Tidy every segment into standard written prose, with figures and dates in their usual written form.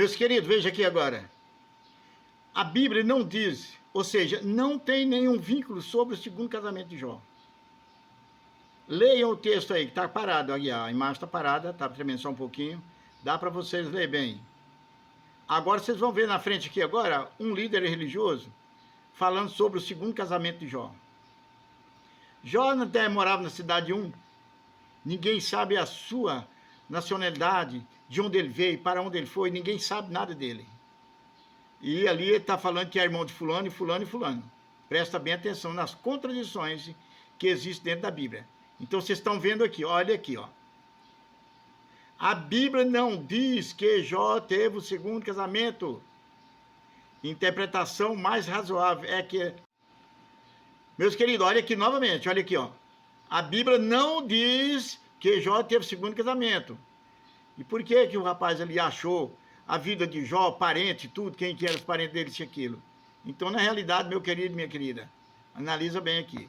Meus queridos, veja aqui agora. A Bíblia não diz, ou seja, não tem nenhum vínculo sobre o segundo casamento de Jó. Leiam o texto aí, que está parado aí, a imagem está parada, está tremendo só um pouquinho. Dá para vocês lerem bem. Agora vocês vão ver na frente aqui agora, um líder religioso falando sobre o segundo casamento de Jó. Jó até morava na cidade 1. Ninguém sabe a sua nacionalidade, de onde ele veio, para onde ele foi, ninguém sabe nada dele. E ali ele está falando que é irmão de fulano, e fulano, e fulano. Presta bem atenção nas contradições que existem dentro da Bíblia. Então vocês estão vendo aqui, olha aqui, ó. A Bíblia não diz que Jó teve o segundo casamento. Interpretação mais razoável é que... Meus queridos, olha aqui novamente, olha aqui, ó. A Bíblia não diz que Jó teve o segundo casamento. E por que que o rapaz ali achou a vida de Jó, parente, tudo, quem que era os parentes dele, tinha aquilo? Então, na realidade, meu querido e minha querida, analisa bem aqui.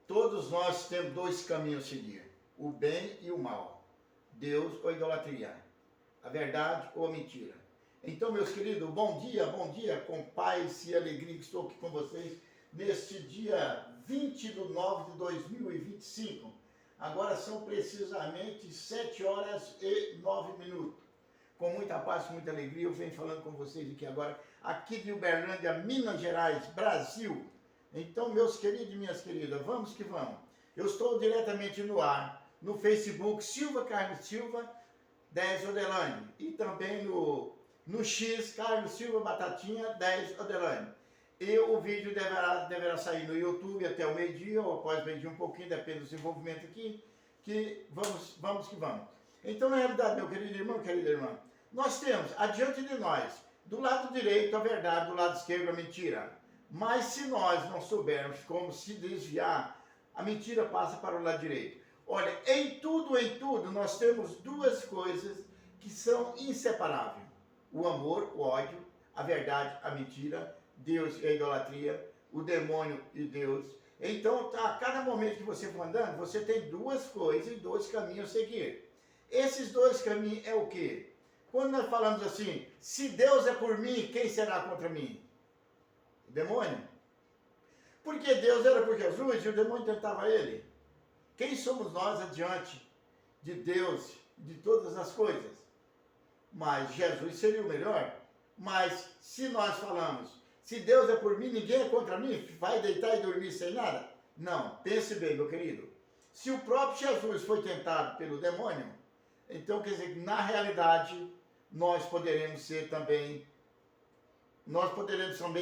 Todos nós temos dois caminhos a seguir, o bem e o mal, Deus ou a idolatria, a verdade ou a mentira. Então, meus queridos, bom dia, com paz e alegria que estou aqui com vocês neste dia 20 de nove de 2025. Agora são precisamente 7 horas e 9 minutos. Com muita paz, com muita alegria, eu venho falando com vocês aqui agora, aqui de Uberlândia, Minas Gerais, Brasil. Então, meus queridos e minhas queridas, vamos que vamos. Eu estou diretamente no ar, no Facebook, Silva Carlos Silva, 10 Odelane. E também no X, Carlos Silva Batatinha, 10 Odelane. E o vídeo deverá sair no YouTube até o meio-dia, ou após o meio-dia um pouquinho, depende do desenvolvimento aqui, que vamos que vamos. Então, na realidade, meu querido irmão, querida irmã, nós temos, adiante de nós, do lado direito a verdade, do lado esquerdo a mentira. Mas se nós não soubermos como se desviar, a mentira passa para o lado direito. Olha, em tudo, nós temos duas coisas que são inseparáveis. O amor, o ódio, a verdade, a mentira, Deus e a idolatria, o demônio e Deus. Então, a cada momento que você for andando, você tem duas coisas e dois caminhos a seguir. Esses dois caminhos é o quê? Quando nós falamos assim, se Deus é por mim, quem será contra mim? O demônio. Porque Deus era por Jesus e o demônio tentava ele. Quem somos nós adiante de Deus, de todas as coisas? Mas Jesus seria o melhor. Mas se nós falamos, se Deus é por mim, ninguém é contra mim, vai deitar e dormir sem nada? Não, pense bem, meu querido. Se o próprio Jesus foi tentado pelo demônio, então quer dizer que na realidade nós poderemos também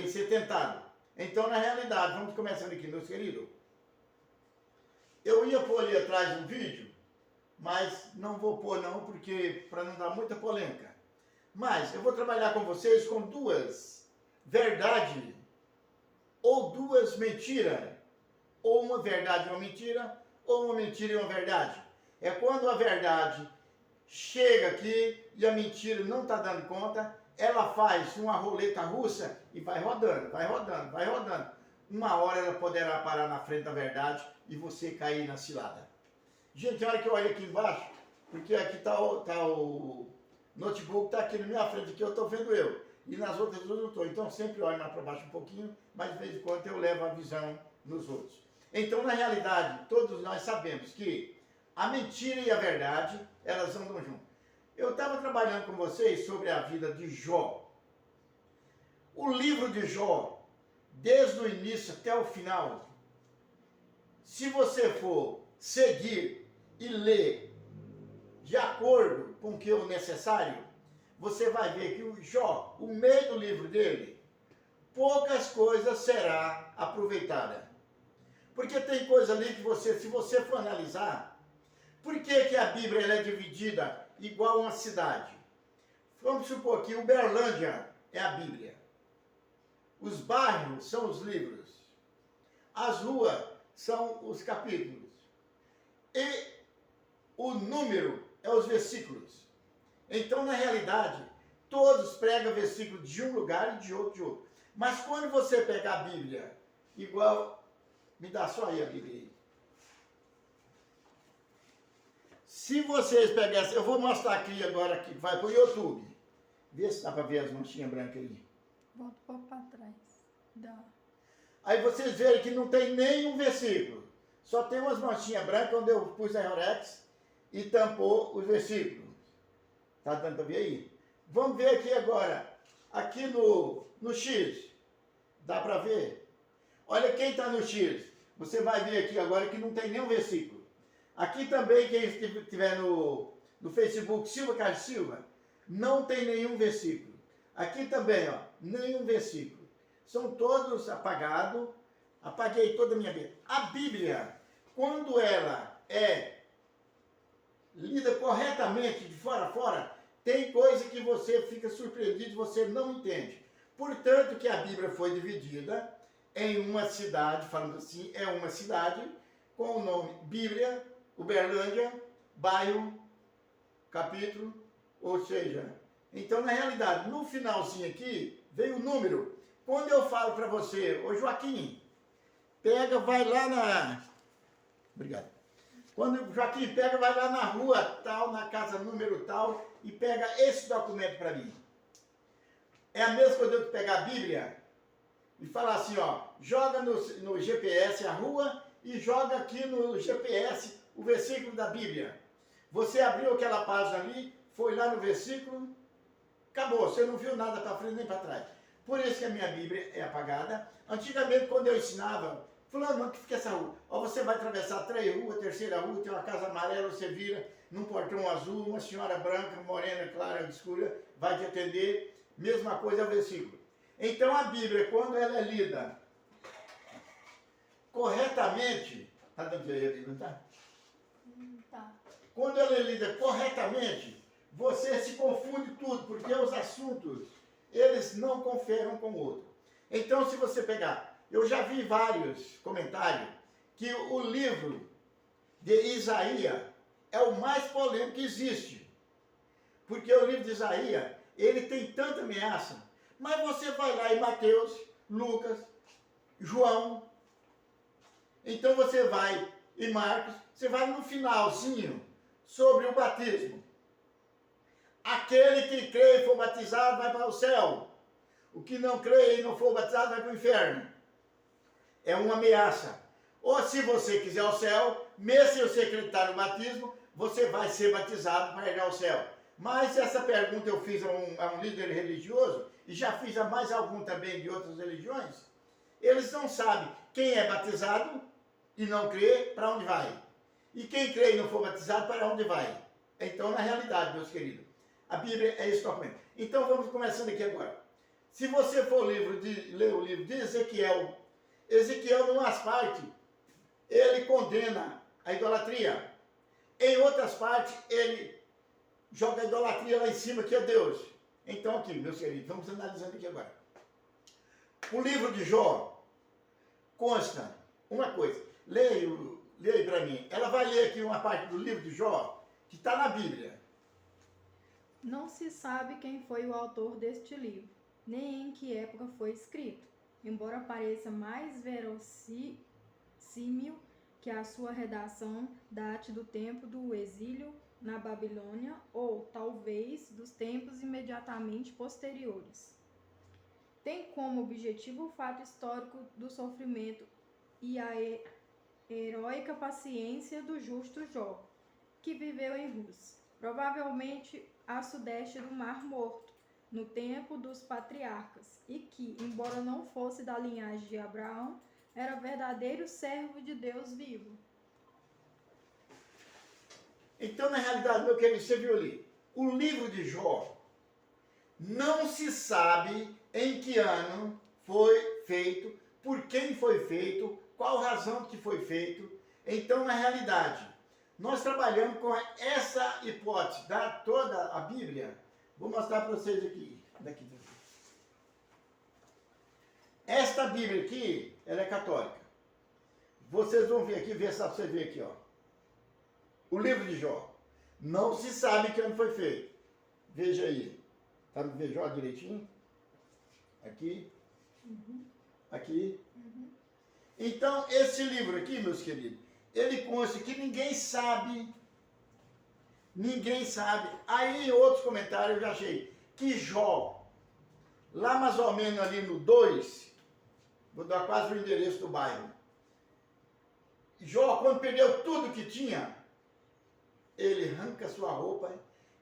ser tentados. Então, na realidade, vamos começando aqui, meus queridos. Eu ia pôr ali atrás um vídeo, mas não vou pôr não, porque para não dar muita polêmica. Mas eu vou trabalhar com vocês com duas verdades, ou duas mentiras, ou uma verdade e uma mentira, ou uma mentira e uma verdade. É quando a verdade chega aqui e a mentira não está dando conta, ela faz uma roleta russa e vai rodando, vai rodando, vai rodando. Uma hora ela poderá parar na frente da verdade e você cair na cilada. Gente, olha que eu olho aqui embaixo, porque aqui está o notebook, está aqui na minha frente, aqui eu estou vendo eu. E nas outras duas eu não estou. Então sempre olho mais para baixo um pouquinho, mas de vez em quando eu levo a visão nos outros. Então, na realidade, todos nós sabemos que a mentira e a verdade, elas andam juntas. Eu estava trabalhando com vocês sobre a vida de Jó. O livro de Jó, desde o início até o final, se você for seguir e ler de acordo com o que é o necessário, você vai ver que o Jó, o meio do livro dele, poucas coisas será aproveitada. Porque tem coisa ali que você, se você for analisar, por que a Bíblia ela é dividida igual uma cidade? Vamos supor que Uberlândia é a Bíblia. Os bairros são os livros. As ruas são os capítulos. E o número é os versículos. Então, na realidade, todos pregam versículo de um lugar e de outro. Mas quando você pegar a Bíblia, igual... Me dá só aí a Bíblia aí. Se vocês pegassem... Eu vou mostrar aqui agora, que vai para o YouTube. Vê se dá para ver as manchinhas brancas aí. Volta um pouco para trás. Dá. Aí vocês verem que não tem nenhum versículo. Só tem umas manchinhas brancas onde eu pus a Aerorex e tampou os versículos. Tá dando para ver aí? Vamos ver aqui agora. Aqui no X. Dá para ver? Olha quem está no X. Você vai ver aqui agora que não tem nenhum versículo. Aqui também, quem estiver no Facebook, Silva Carlos Silva, não tem nenhum versículo. Aqui também, ó, nenhum versículo. São todos apagados. Apaguei toda a minha Bíblia. A Bíblia, quando ela é lida corretamente de fora a fora, tem coisa que você fica surpreendido, você não entende. Portanto, que a Bíblia foi dividida em uma cidade, falando assim, é uma cidade com o nome Bíblia, Uberlândia, bairro, capítulo, ou seja... Então, na realidade, no finalzinho aqui, veio o número. Quando eu falo para você, ô Joaquim, pega, vai lá na... Obrigado. Quando o Joaquim pega, vai lá na rua tal, na casa número tal, e pega esse documento para mim. É a mesma coisa de eu pegar a Bíblia e falar assim, ó, joga no GPS a rua e joga aqui no GPS o versículo da Bíblia. Você abriu aquela página ali, foi lá no versículo, acabou, você não viu nada para frente nem para trás. Por isso que a minha Bíblia é apagada. Antigamente, quando eu ensinava, fulano, onde que fica essa rua? Ó, você vai atravessar 3 ruas, terceira rua, tem uma casa amarela, você vira num portão azul, uma senhora branca, morena, clara, escura, vai te atender. Mesma coisa é o versículo. Então a Bíblia, quando ela é lida corretamente, tá dando pra ver, não tá? Tá. Quando ela é lida corretamente, você se confunde tudo, porque os assuntos, eles não conferem um com o outro. Então, se você pegar, eu já vi vários comentários que o livro de Isaías é o mais polêmico que existe. Porque o livro de Isaías, ele tem tanta ameaça, mas você vai lá em Mateus, Lucas, João, então você vai em Marcos, você vai no finalzinho sobre o batismo. Aquele que crê e for batizado vai para o céu. O que não crê e não for batizado vai para o inferno. É uma ameaça. Ou se você quiser ao céu, mesmo se você acreditar no batismo, você vai ser batizado para ir ao céu. Mas essa pergunta eu fiz a um líder religioso, e já fiz a mais algum também de outras religiões. Eles não sabem quem é batizado e não crê, para onde vai. E quem crê e não for batizado, para onde vai. Então, na realidade, meus queridos, a Bíblia é esse documento. Então, vamos começando aqui agora. Se você for ler o livro de Ezequiel, Ezequiel, em umas partes, ele condena a idolatria. Em outras partes, ele joga a idolatria lá em cima, que é Deus. Então, aqui, meus queridos, vamos analisando aqui agora. O livro de Jó consta uma coisa. Leia aí para mim. Ela vai ler aqui uma parte do livro de Jó, que está na Bíblia. Não se sabe quem foi o autor deste livro, nem em que época foi escrito, embora pareça mais verossímil que a sua redação date do tempo do exílio na Babilônia ou, talvez, dos tempos imediatamente posteriores. Tem como objetivo o fato histórico do sofrimento e a heróica paciência do justo Jó, que viveu em Uz, provavelmente a sudeste do Mar Morto, no tempo dos patriarcas, e que, embora não fosse da linhagem de Abraão, era verdadeiro servo de Deus vivo. Então, na realidade, meu querido, você viu ali, o livro de Jó, não se sabe em que ano foi feito, por quem foi feito, qual razão que foi feito. Então, na realidade, nós trabalhamos com essa hipótese da toda a Bíblia. Vou mostrar para vocês aqui. Esta Bíblia aqui, ela é católica. Vocês vão ver aqui, ver só para você ver aqui, ó. O livro de Jó. Não se sabe que ano foi feito. Veja aí. Tá no ver Jó direitinho? Aqui. Aqui. Então, esse livro aqui, meus queridos, ele consta que ninguém sabe. Ninguém sabe. Aí, em outros comentários, eu já achei que Jó, lá mais ou menos ali no 2, vou dar quase o endereço do bairro. Jó, quando perdeu tudo que tinha, ele arranca sua roupa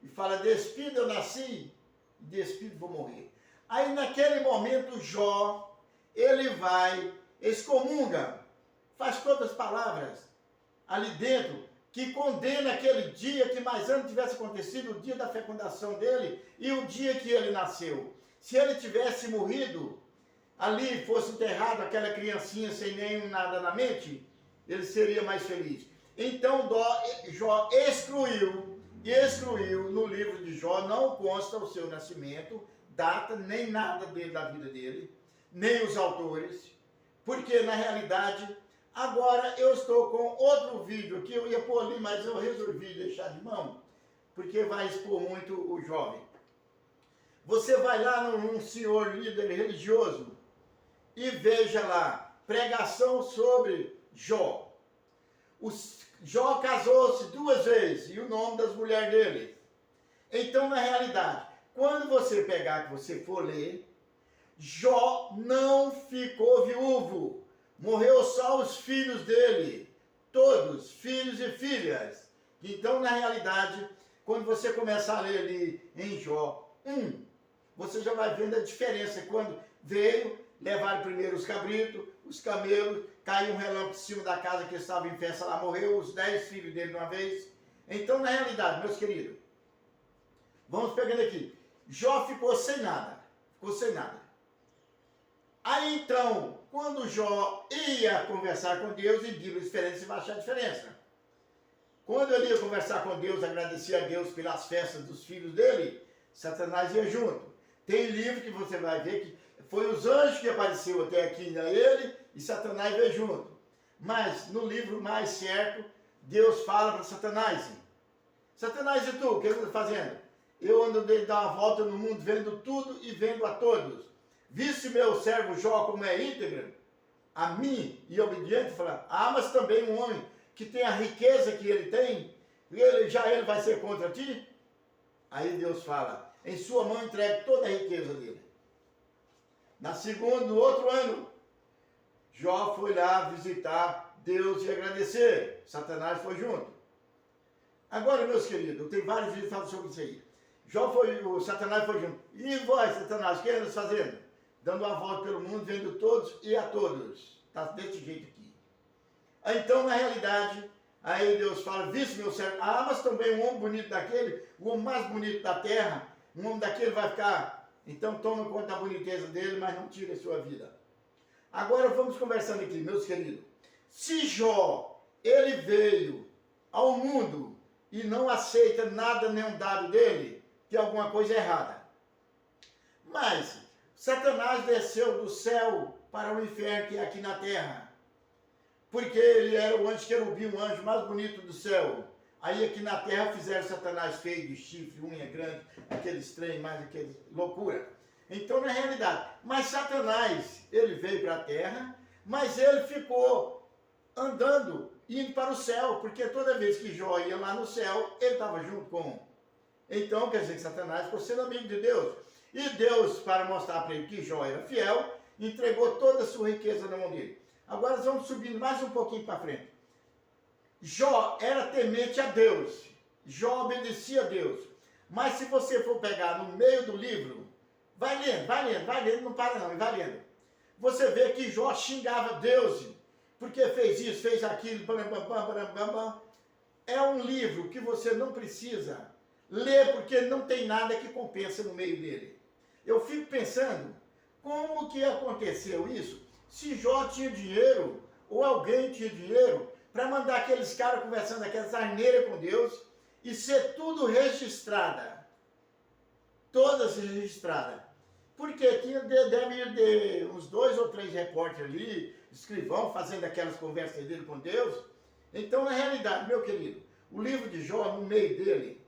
e fala, despido eu nasci, despido vou morrer. Aí naquele momento Jó, ele vai, excomunga, faz todas as palavras ali dentro, que condena aquele dia que mais antes tivesse acontecido, o dia da fecundação dele e o dia que ele nasceu. Se ele tivesse morrido, ali fosse enterrado aquela criancinha sem nenhum nada na mente, ele seria mais feliz. Então Jó excluiu no livro de Jó, não consta o seu nascimento, data, nem nada dele, da vida dele, nem os autores, porque na realidade, agora eu estou com outro vídeo aqui, eu ia pôr ali, mas eu resolvi deixar de mão, porque vai expor muito o jovem. Você vai lá num senhor líder religioso e veja lá, pregação sobre Jó. Jó casou-se 2 vezes e o nome das mulheres dele. Então, na realidade, quando você pegar, que você for ler, Jó não ficou viúvo. Morreu só os filhos dele. Todos, filhos e filhas. Então, na realidade, quando você começar a ler ali em Jó 1, você já vai vendo a diferença. Quando veio, levaram primeiro os cabritos, os camelos, caiu um relâmpago em cima da casa que estava em festa lá, morreu os 10 filhos dele de uma vez. Então, na realidade, meus queridos, vamos pegando aqui. Jó ficou sem nada. Ficou sem nada. Aí, então, quando Jó ia conversar com Deus, e Bíblia diferente, você vai achar a diferença. Quando ele ia conversar com Deus, agradecer a Deus pelas festas dos filhos dele, Satanás ia junto. Tem livro que você vai ver que foi os anjos que apareceu até aqui a ele, e Satanás veio junto. Mas no livro mais certo, Deus fala para Satanás: Satanás, e tu, o que você está fazendo? Eu ando de dar uma volta no mundo, vendo tudo e vendo a todos. Viste meu servo Jó como é íntegro, a mim e obediente? Fala, mas também um homem que tem a riqueza que ele tem, ele vai ser contra ti? Aí Deus fala, em sua mão entregue toda a riqueza dele. No outro ano, Jó foi lá visitar Deus e agradecer. Satanás foi junto. Agora, meus queridos, tem vários vídeos falando sobre isso aí. Satanás foi junto. E vós, Satanás, o que andas fazendo? Dando uma volta pelo mundo, vendo todos e a todos. Está desse jeito aqui. Então, na realidade, aí Deus fala, viste meu servo, mas também um homem bonito daquele, o homem mais bonito da terra, um homem daquele vai ficar, então toma conta da boniteza dele, mas não tira a sua vida. Agora vamos conversando aqui, meus queridos. Se Jó, ele veio ao mundo e não aceita nada nenhum dado dele, tem alguma coisa errada. Mas Satanás desceu do céu para o inferno que é aqui na terra. Porque ele era o anjo querubim, o anjo mais bonito do céu. Aí aqui na terra fizeram Satanás feio, de chifre, unha grande, aqueles trem, mais aqueles loucura. Então, na realidade, mas Satanás, ele veio para a terra, mas ele ficou andando, indo para o céu, porque toda vez que Jó ia lá no céu, ele estava junto com. Então, quer dizer que Satanás ficou sendo amigo de Deus. E Deus, para mostrar para ele que Jó era fiel, entregou toda a sua riqueza na mão dele. Agora nós vamos subindo mais um pouquinho para frente. Jó era temente a Deus. Jó obedecia a Deus. Mas se você for pegar no meio do livro, vai lendo, não para não, vai lendo. Você vê que Jó xingava Deus, porque fez isso, fez aquilo, É um livro que você não precisa ler, porque não tem nada que compensa no meio dele. Eu fico pensando, como que aconteceu isso? Se Jó tinha dinheiro, ou alguém tinha dinheiro, para mandar aqueles caras conversando aquelas asneiras com Deus, e ser tudo registrada. Todas registradas. Porque tinha deve ter uns 2 ou 3 repórteres ali, escrivão, fazendo aquelas conversas dele com Deus. Então, na realidade, meu querido, o livro de Jó, no meio dele,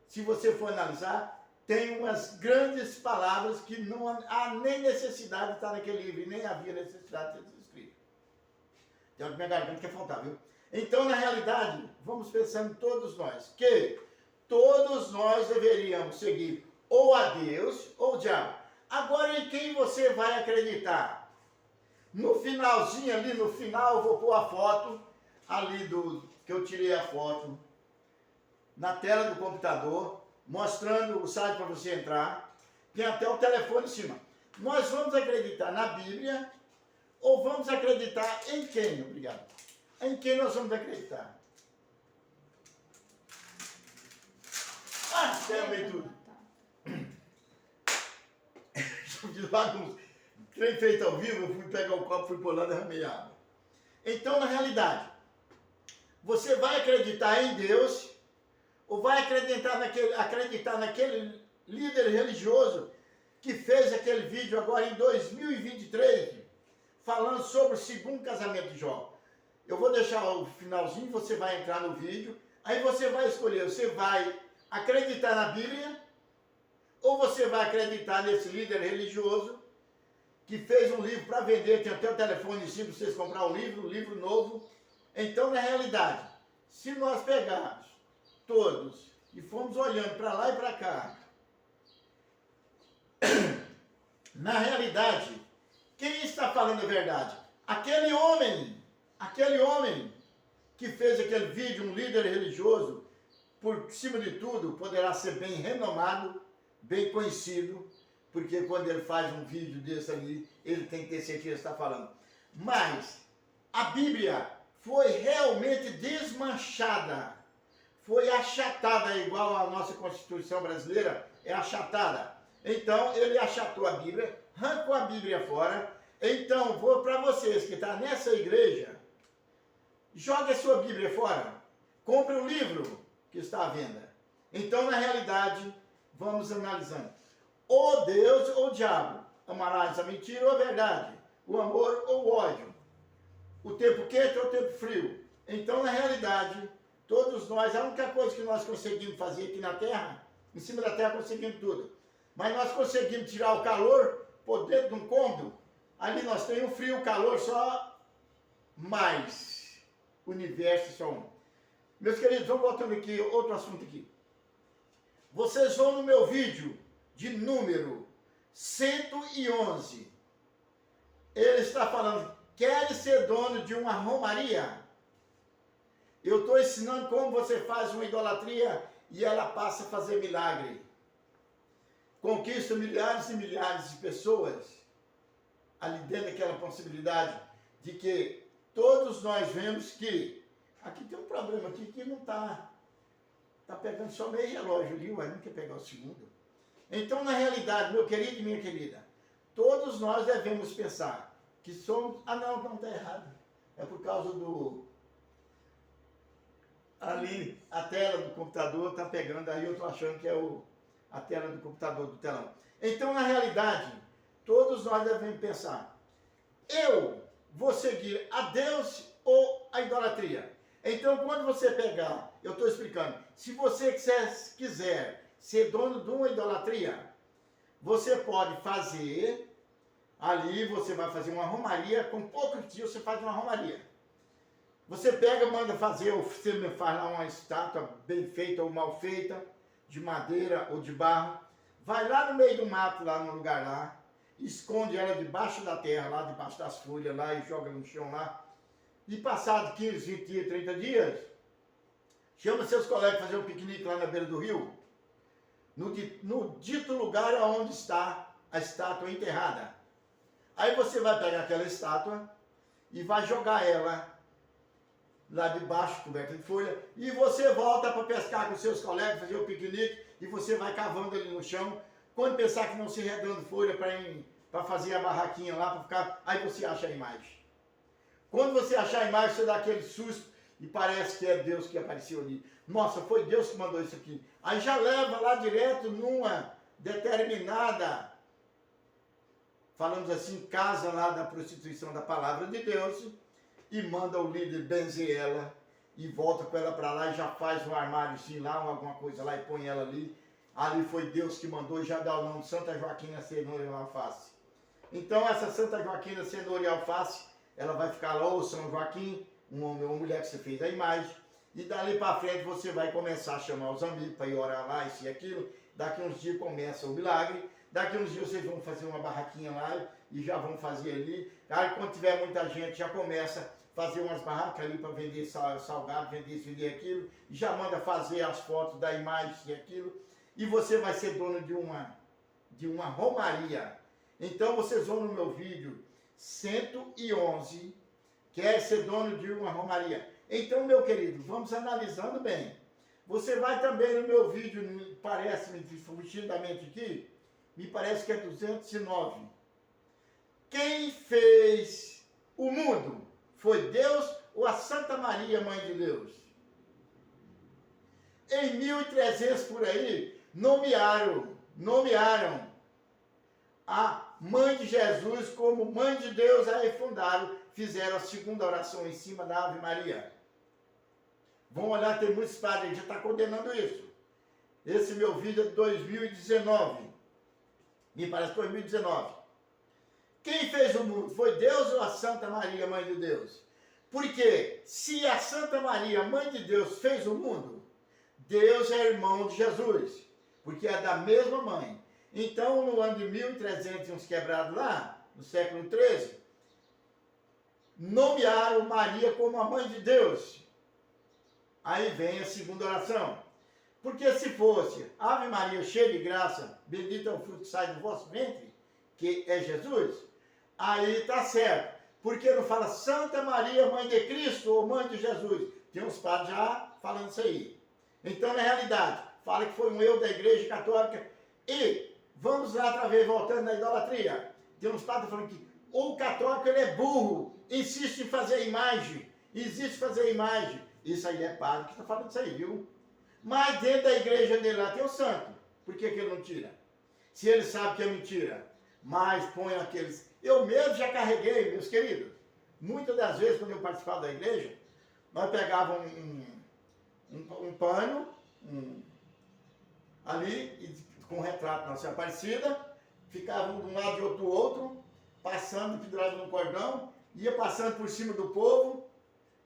se você for analisar, tem umas grandes palavras que não há nem necessidade de estar naquele livro, e nem havia necessidade de ser escrito. Tem uma minha garganta que é faltar, viu? Então, na realidade, vamos pensando todos nós, que todos nós deveríamos seguir ou a Deus ou o diabo. Agora, em quem você vai acreditar? No finalzinho ali, no final, eu vou pôr a foto ali que eu tirei a foto na tela do computador, mostrando o site para você entrar. Tem até o telefone em cima. Nós vamos acreditar na Bíblia ou vamos acreditar em quem? Obrigado. Em quem nós vamos acreditar? Ah, também tudo. De bagunça. Trem feito ao vivo, eu fui pegar o copo, fui pôr lá e derramei água. Então, na realidade, você vai acreditar em Deus ou vai acreditar naquele líder religioso que fez aquele vídeo agora em 2023, falando sobre o segundo casamento de Jó. Eu vou deixar o finalzinho, você vai entrar no vídeo, aí você vai escolher, você vai acreditar na Bíblia ou você vai acreditar nesse líder religioso que fez um livro para vender, tem até o telefone em cima para vocês comprar um livro novo. Então, na realidade, se nós pegarmos todos e formos olhando para lá e para cá, na realidade, quem está falando a verdade? Aquele homem que fez aquele vídeo, um líder religioso, por cima de tudo, poderá ser bem renomado, bem conhecido, porque quando ele faz um vídeo desse ali, ele tem que ter certeza que está falando. Mas a Bíblia foi realmente desmanchada, foi achatada, igual a nossa Constituição brasileira é achatada. Então, ele achatou a Bíblia, arrancou a Bíblia fora. Então, vou para vocês que estão nessa igreja, jogue a sua Bíblia fora, compre o livro que está à venda. Então, na realidade, vamos analisando. Ou Deus ou o diabo. Amarás a mentira ou a verdade. O amor ou o ódio. O tempo quente ou o tempo frio. Então, na realidade, todos nós, a única coisa que nós conseguimos fazer aqui na Terra, em cima da Terra conseguimos tudo. Mas nós conseguimos tirar o calor por dentro de um cômodo. Ali nós temos o frio, o calor só mais. O universo só um. Meus queridos, vamos voltando aqui, outro assunto aqui. Vocês vão no meu vídeo de número 111. Ele está falando, quer ser dono de uma romaria? Eu estou ensinando como você faz uma idolatria e ela passa a fazer milagre. Conquista milhares e milhares de pessoas ali dentro daquela possibilidade de que todos nós vemos que aqui tem um problema aqui que não está pegando só meio relógio ali, mas não quer pegar o segundo. Então, na realidade, meu querido e minha querida, todos nós devemos pensar que somos... Ah, não está errado. É por causa do... Ali, a tela do computador está pegando, aí eu estou achando que é a tela do computador, do telão. Então, na realidade, todos nós devemos pensar, eu vou seguir a Deus ou a idolatria? Então, quando você pegar, eu estou explicando, se você quiser ser dono de uma idolatria, você pode fazer, ali você vai fazer uma romaria, com poucos dias você faz uma romaria. Você pega, manda fazer, ou você me faz lá uma estátua bem feita ou mal feita, de madeira ou de barro, vai lá no meio do mato, lá no lugar lá, esconde ela debaixo da terra, lá debaixo das folhas lá e joga no chão lá, e passado 15, 20 dias, 30 dias, chama seus colegas para fazer um piquenique lá na beira do rio, no dito lugar onde está a estátua enterrada. Aí você vai pegar aquela estátua e vai jogar ela lá debaixo, coberta de folha, e você volta para pescar com seus colegas, fazer o piquenique, e você vai cavando ali no chão. Quando pensar que não se redando folha para fazer a barraquinha lá, para ficar, aí você acha a imagem. Quando você achar a imagem, você dá aquele susto e parece que é Deus que apareceu ali. Nossa, foi Deus que mandou isso aqui. Aí já leva lá direto numa determinada falamos assim, casa lá da prostituição da palavra de Deus e manda o líder benzer ela e volta com ela para lá e já faz um armáriozinho lá, alguma coisa lá e põe ela ali. Ali foi Deus que mandou e já dá o nome de Santa Joaquina Cenoura e Alface. Então essa Santa Joaquina Cenoura e Alface, ela vai ficar lá, ou São Joaquim, uma mulher que você fez a imagem, e dali para frente você vai começar a chamar os amigos para ir orar lá, isso e aquilo. Daqui uns dias começa o milagre, daqui uns dias vocês vão fazer uma barraquinha lá e já vão fazer ali. Aí quando tiver muita gente, já começa a fazer umas barracas ali para vender salgado, vender isso, vender aquilo, e já manda fazer as fotos da imagem, isso e aquilo, e você vai ser dono de uma romaria. Então vocês vão no meu vídeo 111, quer ser dono de uma romaria. Então, meu querido, vamos analisando bem. Você vai também no meu vídeo, parece-me, fugindo da mente aqui, me parece que é 209. Quem fez o mundo? Foi Deus ou a Santa Maria, Mãe de Deus? Em 1300 por aí, nomearam a Mãe de Jesus como Mãe de Deus, aí fundaram, fizeram a segunda oração em cima da Ave Maria. Vão olhar, tem muitos padres que já estão condenando isso. Esse meu vídeo é de 2019. Me parece 2019. Quem fez o mundo? Foi Deus ou a Santa Maria, Mãe de Deus? Porque se a Santa Maria, Mãe de Deus, fez o mundo, Deus é irmão de Jesus, porque é da mesma mãe. Então, no ano de 1300, uns quebrados lá, no século XIII, nomearam Maria como a Mãe de Deus. Aí vem a segunda oração. Porque se fosse Ave Maria, cheia de graça, bendito é o fruto que sai do vosso ventre, que é Jesus, aí está certo. Porque não fala Santa Maria, Mãe de Cristo ou Mãe de Jesus? Tem uns padres já falando isso aí. Então, na realidade, fala que foi um erro da Igreja Católica. E vamos lá outra vez, voltando na idolatria. Tem uns padres falando que o católico ele é burro, insiste em fazer imagem, existe fazer imagem. Isso aí é padre que está falando isso aí, viu? Mas dentro da igreja dele lá tem o santo. Por que ele não tira? Se ele sabe que é mentira. Mas põe aqueles... Eu mesmo já carreguei, meus queridos. Muitas das vezes, quando eu participava da igreja, nós pegávamos um pano ali, com um retrato da Nossa Aparecida, ficávamos de um lado e outro do outro, passando, pendurado no cordão, ia passando por cima do povo,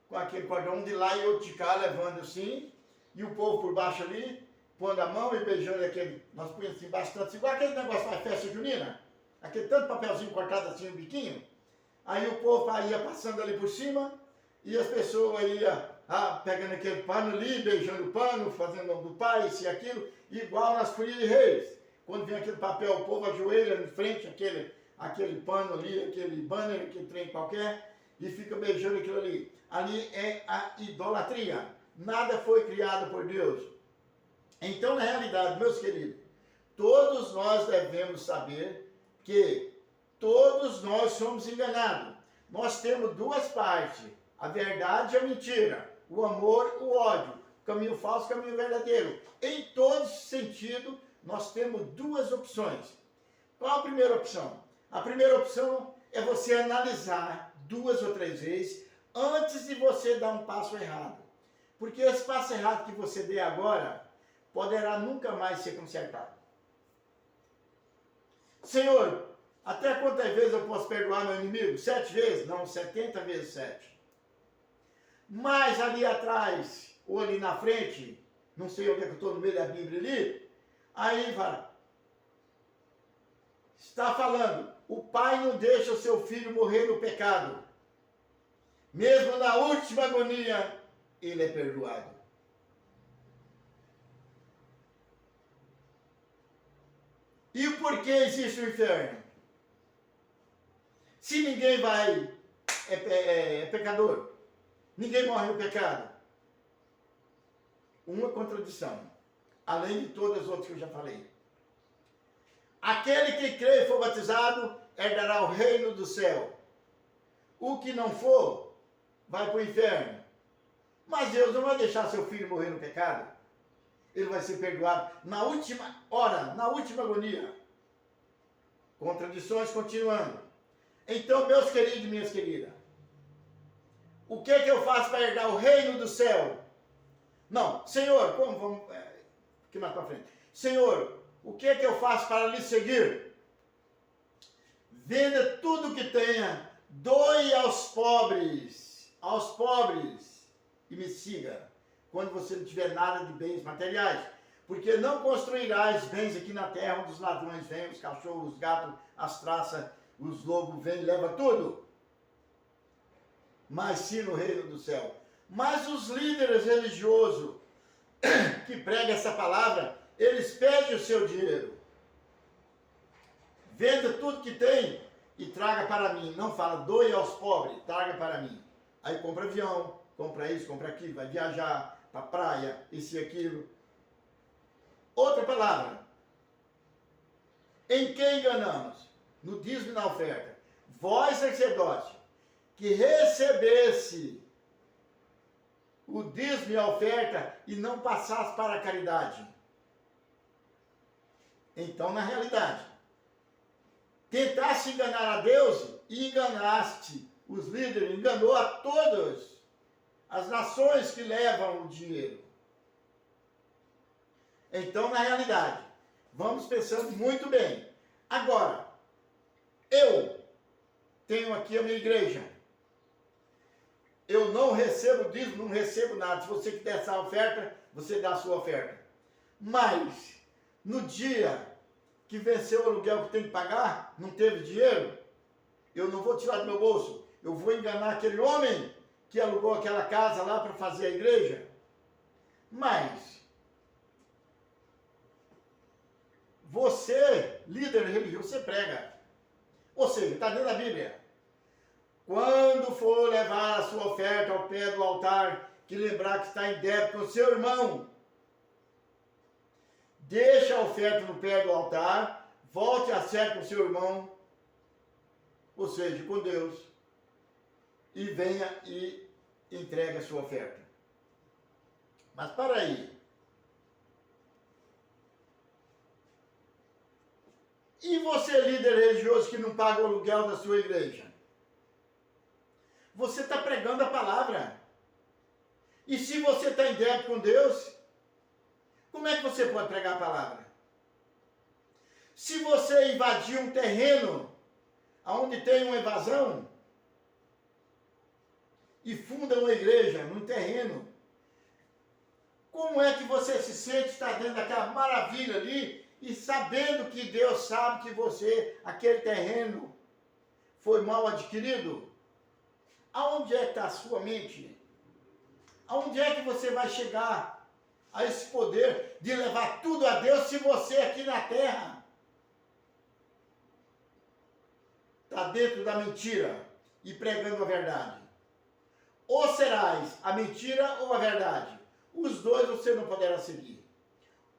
com aquele cordão de lá e outro de cá, levando assim, e o povo por baixo ali, pondo a mão e beijando aquele, nós punhamos assim bastante, igual aquele negócio da festa junina, aquele tanto papelzinho cortado assim, no biquinho, aí o povo ia passando ali por cima, e as pessoas iam pegando aquele pano ali, beijando o pano, fazendo o nome do pai, isso e aquilo, igual nas folias de reis. Quando vem aquele papel, o povo ajoelha em frente aquele pano ali, aquele banner, aquele trem qualquer, e fica beijando aquilo ali. Ali é a idolatria. Nada foi criado por Deus. Então, na realidade, meus queridos, todos nós devemos saber que todos nós somos enganados. Nós temos duas partes, a verdade e a mentira, o amor, o ódio, caminho falso, caminho verdadeiro. Em todo sentido, nós temos duas opções. Qual a primeira opção? A primeira opção é você analisar 2 ou 3 vezes antes de você dar um passo errado. Porque esse passo errado que você der agora poderá nunca mais ser consertado. Senhor, até quantas vezes eu posso perdoar meu inimigo? 7 vezes? Não, 70 vezes 7. Mas ali atrás, ou ali na frente, não sei onde é que eu estou no meio da Bíblia ali, aí vai. Está falando, o pai não deixa o seu filho morrer no pecado. Mesmo na última agonia, ele é perdoado. E o porquê existe o inferno? Se ninguém é pecador, ninguém morre no pecado. Uma contradição, além de todas as outras que eu já falei. Aquele que crê e for batizado herdará o reino do céu. O que não for, vai para o inferno. Mas Deus não vai deixar seu filho morrer no pecado. Ele vai ser perdoado na última hora, na última agonia. Contradições continuando. Então, meus queridos e minhas queridas, o que eu faço para herdar o reino do céu? Não, Senhor, como vamos... aqui mais para frente. Senhor, o que eu faço para lhe seguir? Venda tudo que tenha, doe aos pobres, e me siga, quando você não tiver nada de bens materiais. Porque não construirás bens aqui na terra, onde os ladrões vêm, os cachorros, os gatos, as traças, os lobos vêm e levam tudo. Mas sim no reino do céu. Mas os líderes religiosos que pregam essa palavra, eles pedem o seu dinheiro. Venda tudo que tem e traga para mim. Não fala, doe aos pobres, traga para mim. Aí compra avião, compra isso, compra aquilo, vai viajar para a praia, isso e aquilo. Outra palavra. Em que enganamos? No dízimo e na oferta. Vós, sacerdote, que recebesse o dízimo e a oferta e não passasse para a caridade. Então, na realidade, tentaste enganar a Deus e enganaste os líderes, enganou a todas as nações que levam o dinheiro. Então, na realidade, vamos pensando muito bem. Agora, eu tenho aqui a minha igreja. Eu não recebo dízimo, não recebo nada. Se você quiser essa oferta, você dá a sua oferta. Mas, no dia que venceu o aluguel que tem que pagar, não teve dinheiro, eu não vou tirar do meu bolso. Eu vou enganar aquele homem que alugou aquela casa lá para fazer a igreja. Mas, você, líder religioso, você prega. Ou seja, está dentro da Bíblia. Quando for levar a sua oferta ao pé do altar, que lembrar que está em débito com o seu irmão, deixa a oferta no pé do altar, volte a certo com o seu irmão, ou seja, com Deus, e venha e entregue a sua oferta. Mas para aí. E você, líder religioso, que não paga o aluguel da sua igreja? Você está pregando a palavra. E se você está em débito com Deus, como é que você pode pregar a palavra? Se você invadir um terreno onde tem uma invasão e funda uma igreja num terreno, como é que você se sente estar dentro daquela maravilha ali e sabendo que Deus sabe que você, aquele terreno, foi mal adquirido? Aonde é que está a sua mente? Aonde é que você vai chegar a esse poder de levar tudo a Deus se você aqui na terra está dentro da mentira e pregando a verdade? Ou serás a mentira ou a verdade? Os dois você não poderá seguir.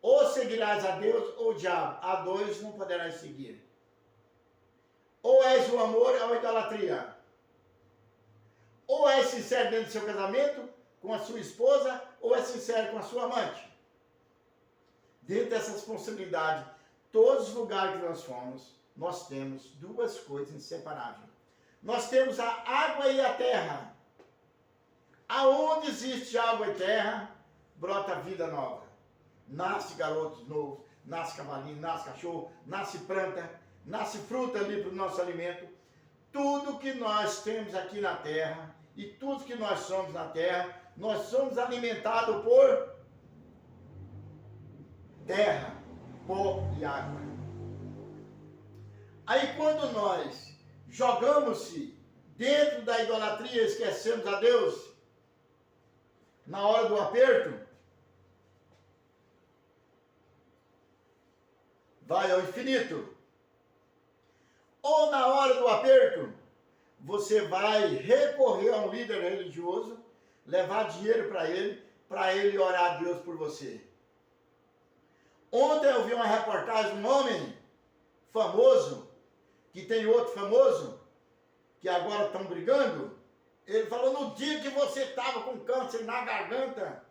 Ou seguirás a Deus ou o diabo. A dois não poderás seguir. Ou és o amor ou a idolatria. Ou é sincero dentro do seu casamento com a sua esposa, ou é sincero com a sua amante. Dentro dessa responsabilidade, todos os lugares que nós fomos, nós temos duas coisas inseparáveis. Nós temos a água e a terra. Aonde existe água e terra, brota vida nova. Nasce garotos novos, nasce cavalinho, nasce cachorro, nasce planta, nasce fruta ali para o nosso alimento. Tudo que nós temos aqui na terra e tudo que nós somos na terra, nós somos alimentados por terra, pó e água. Aí quando nós jogamos-se dentro da idolatria, esquecemos a Deus, na hora do aperto, vai ao infinito. Ou na hora do aperto, você vai recorrer a um líder religioso, levar dinheiro para ele orar a Deus por você. Ontem eu vi uma reportagem de um homem famoso, que tem outro famoso, que agora estão brigando. Ele falou, no dia que você estava com câncer na garganta,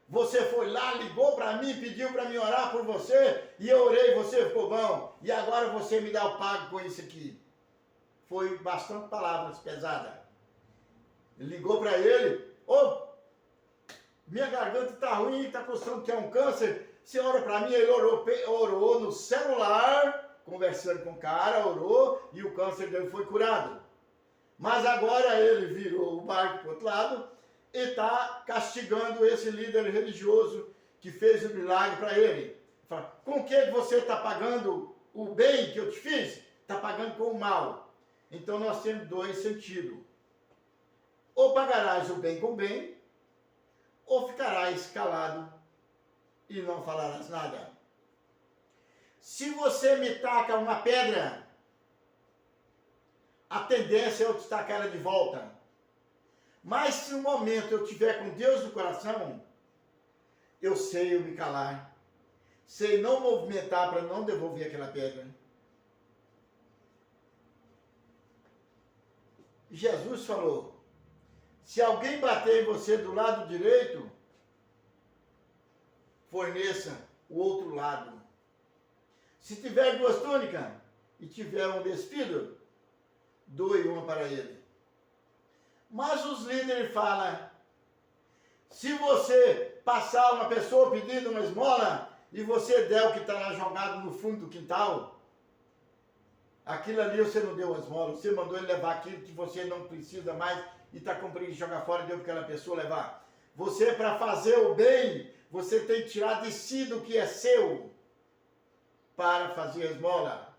Você foi lá, ligou para mim, pediu para mim orar por você, e eu orei, você ficou bom, e agora você me dá o pago com isso aqui. Foi bastante palavras pesadas. Ligou para ele, ô, minha garganta está ruim, está postando que é um câncer, você ora para mim, ele orou no celular, conversando com o cara, orou, e o câncer dele foi curado. Mas agora ele virou o barco para o outro lado, e está castigando esse líder religioso que fez o milagre para ele. Fala, com o que você está pagando o bem que eu te fiz? Está pagando com o mal. Então nós temos dois sentidos. Ou pagarás o bem com o bem, ou ficarás calado e não falarás nada. Se você me taca uma pedra, a tendência é eu te tacar ela de volta. Mas se no momento eu tiver com Deus no coração, eu sei eu me calar, sei não movimentar para não devolver aquela pedra. Jesus falou, se alguém bater em você do lado direito, forneça o outro lado. Se tiver duas túnicas e tiver um despido, doe uma para ele. Mas os líderes falam, se você passar uma pessoa pedindo uma esmola e você der o que está lá jogado no fundo do quintal, aquilo ali você não deu uma esmola, você mandou ele levar aquilo que você não precisa mais e está com preguiça de jogar fora e deu para aquela pessoa levar. Você, para fazer o bem, você tem que tirar de si do que é seu para fazer a esmola.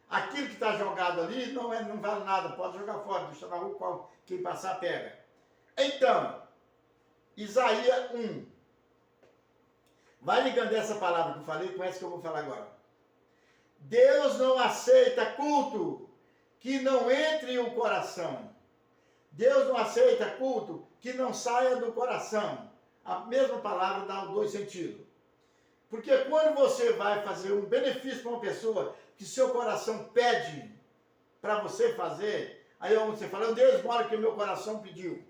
Aquilo que está jogado ali não vale nada, pode jogar fora, deixa na rua, quem passar pega. Então, Isaías 1. Vai ligando essa palavra que eu falei com essa que eu vou falar agora. Deus não aceita culto que não entre o coração. Deus não aceita culto que não saia do coração. A mesma palavra dá dois sentidos. Porque quando você vai fazer um benefício para uma pessoa que seu coração pede para você fazer, aí você fala, Deus, mora que o meu coração pediu.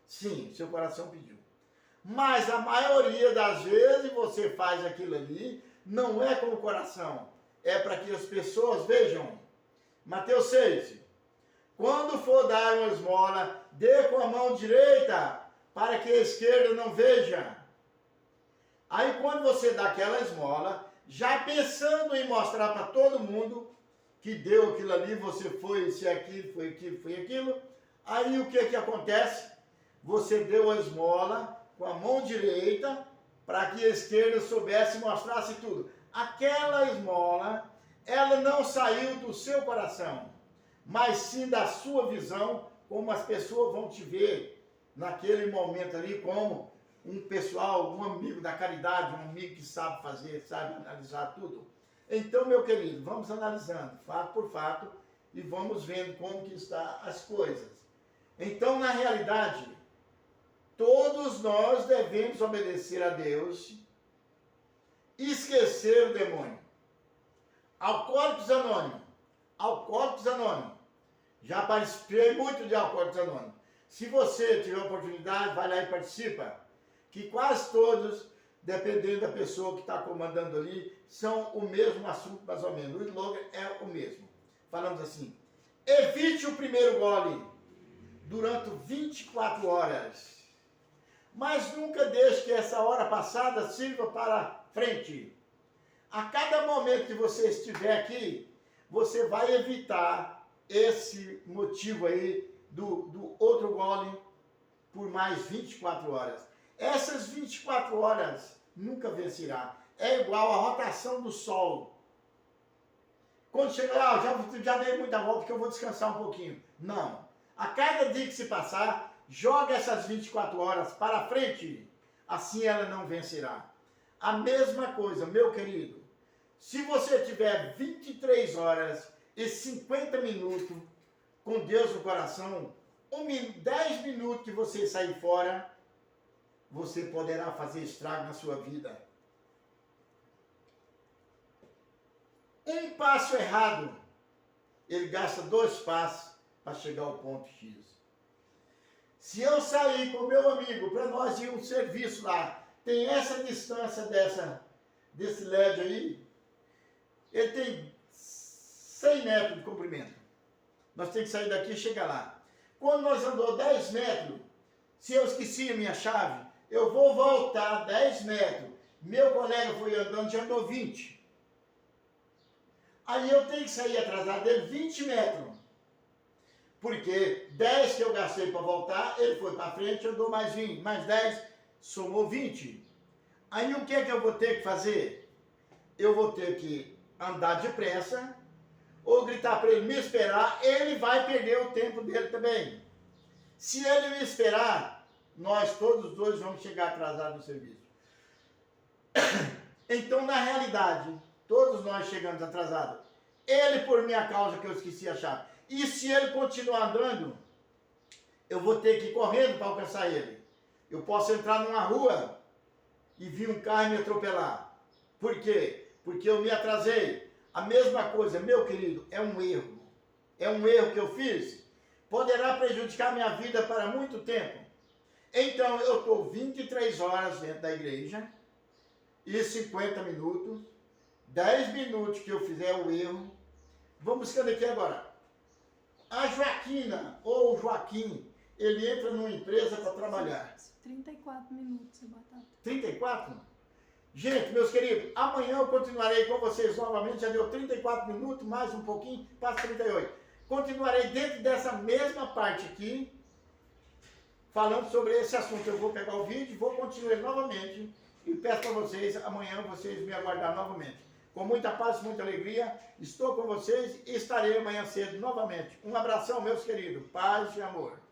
Sim, seu coração pediu. Mas a maioria das vezes você faz aquilo ali, não é com o coração, é para que as pessoas vejam. Mateus 6, quando for dar uma esmola, dê com a mão direita, para que a esquerda não veja. Aí quando você dá aquela esmola, já pensando em mostrar para todo mundo que deu aquilo ali, você foi, se aquilo, foi aquilo, foi aquilo, aí o que acontece? Você deu a esmola com a mão direita, para que a esquerda soubesse e mostrasse tudo. Aquela esmola, ela não saiu do seu coração, mas sim da sua visão, como as pessoas vão te ver naquele momento ali, como um pessoal, um amigo da caridade, um amigo que sabe fazer, sabe analisar tudo. Então, meu querido, vamos analisando fato por fato e vamos vendo como que está as coisas. Então, na realidade, todos nós devemos obedecer a Deus e esquecer o demônio. Alcoólicos Anônimos. Já participei muito de Alcoólicos Anônimos. Se você tiver oportunidade, vai lá e participa. Que quase todos, dependendo da pessoa que está comandando ali, são o mesmo assunto, mais ou menos. O slogan é o mesmo. Falamos assim, evite o primeiro gole durante 24 horas. Mas nunca deixe que essa hora passada sirva para frente. A cada momento que você estiver aqui, você vai evitar esse motivo aí do outro gole por mais 24 horas. Essas 24 horas nunca vencerá. É igual a rotação do sol. Quando chega lá, já dei muita volta que eu vou descansar um pouquinho. Não. A cada dia que se passar, joga essas 24 horas para frente. Assim ela não vencerá. A mesma coisa, meu querido. Se você tiver 23 horas e 50 minutos com Deus no coração, 10 minutos que você sair fora, você poderá fazer estrago na sua vida. Um passo errado, ele gasta 2 passos para chegar ao ponto X. Se eu sair com meu amigo para nós ir um serviço lá, tem essa distância desse LED aí, ele tem 100 metros de comprimento. Nós temos que sair daqui e chegar lá. Quando nós andamos 10 metros, se eu esqueci a minha chave, eu vou voltar 10 metros. Meu colega foi andando, já andou 20. Aí eu tenho que sair atrasado dele 20 metros. Porque 10 que eu gastei para voltar, ele foi para frente, eu dou mais 20. Mais 10, somou 20. Aí o que é que eu vou ter que fazer? Eu vou ter que andar depressa, ou gritar para ele me esperar, ele vai perder o tempo dele também. Se ele me esperar, nós todos dois vamos chegar atrasados no serviço. Então, na realidade, todos nós chegamos atrasados. Ele por minha causa que eu esqueci a chave. E se ele continuar andando, eu vou ter que ir correndo para alcançar ele. Eu posso entrar numa rua e vir um carro e me atropelar. Por quê? Porque eu me atrasei. A mesma coisa, meu querido, é um erro. É um erro que eu fiz. Poderá prejudicar minha vida para muito tempo. Então, eu estou 23 horas dentro da igreja e 50 minutos, 10 minutos que eu fizer o erro. Vamos buscando aqui agora. A Joaquina ou o Joaquim, ele entra numa empresa para trabalhar. 34 minutos, Batata. 34? Gente, meus queridos, amanhã eu continuarei com vocês novamente. Já deu 34 minutos, mais um pouquinho, passa 38. Continuarei dentro dessa mesma parte aqui, falando sobre esse assunto. Eu vou pegar o vídeo, vou continuar novamente e peço para vocês, amanhã vocês me aguardar novamente. Com muita paz, muita alegria, estou com vocês e estarei amanhã cedo novamente. Um abração, meus queridos, paz e amor.